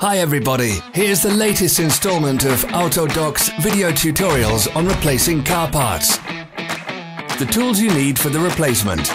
Hi everybody, here's the latest installment of Autodoc's video tutorials on replacing car parts. The tools you need for the replacement.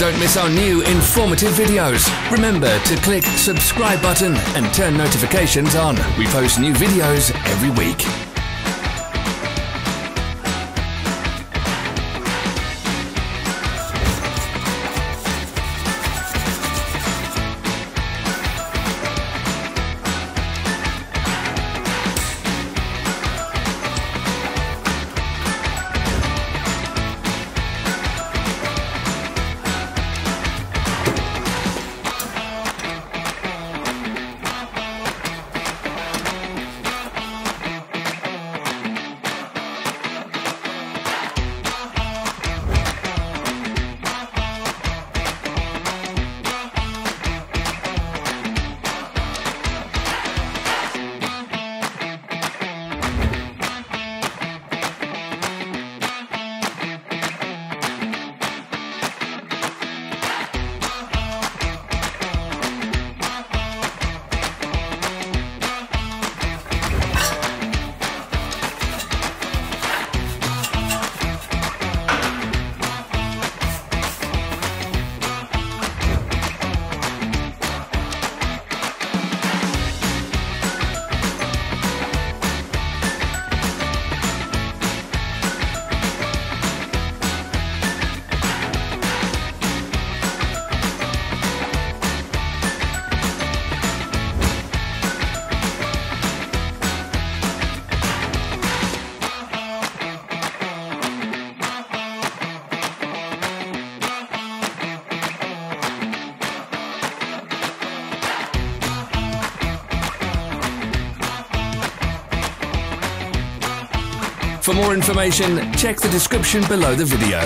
Don't miss our new informative videos. Remember to click subscribe button and turn notifications on. We post new videos every week. For more information, check the description below the video.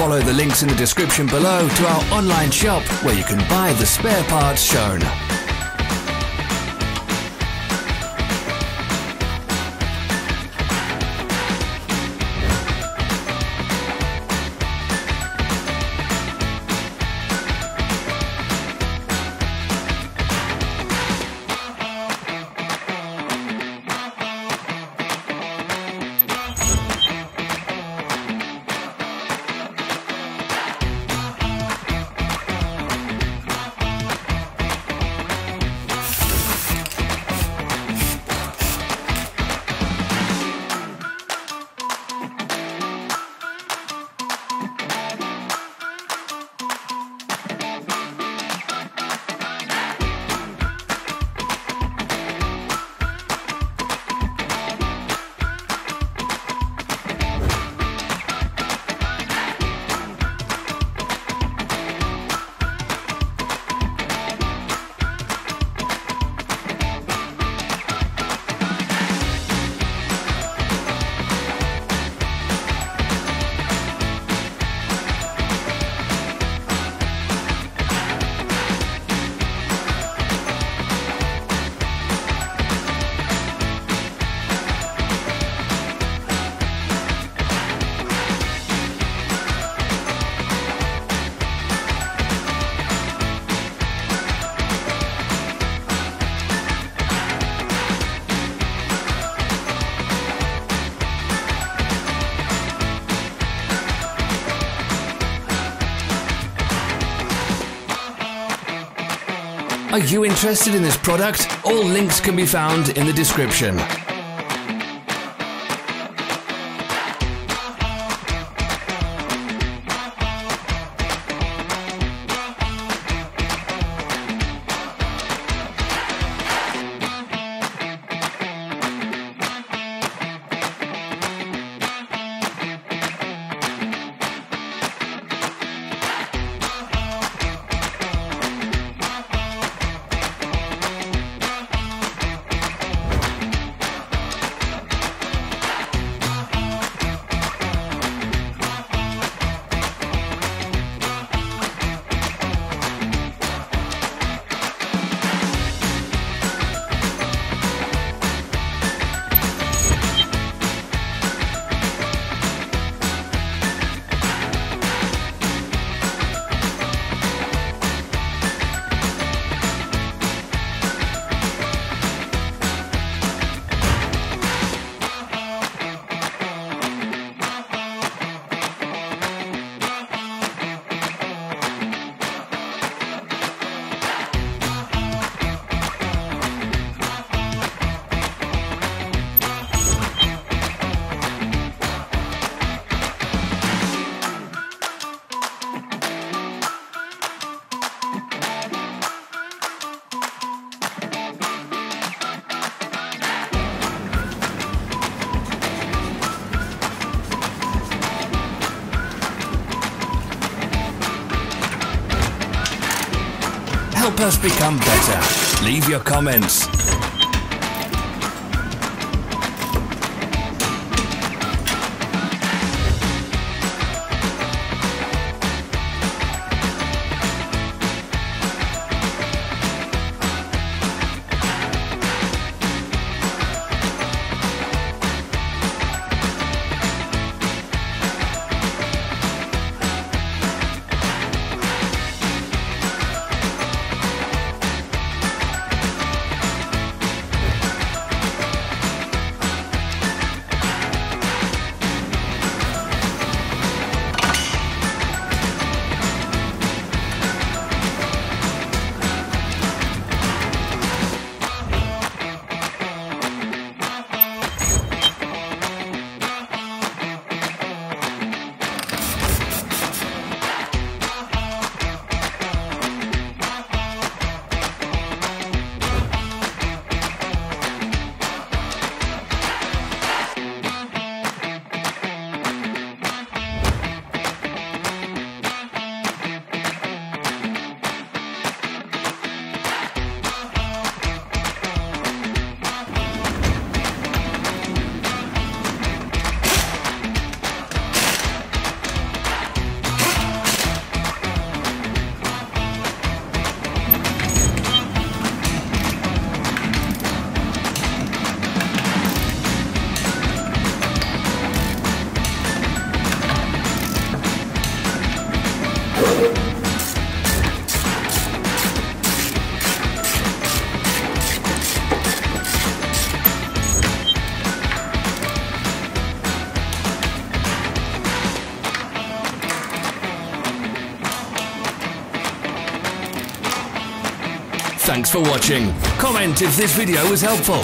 follow the links in the description below to our online shop where you can buy the spare parts shown. Are you interested in this product? All links can be found in the description. Help us become better. Leave your comments. Thanks for watching. Comment if this video was helpful.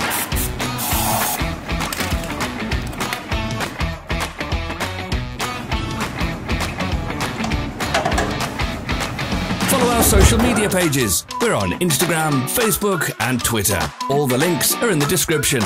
Follow our social media pages. We're on Instagram, Facebook and Twitter. All the links are in the description.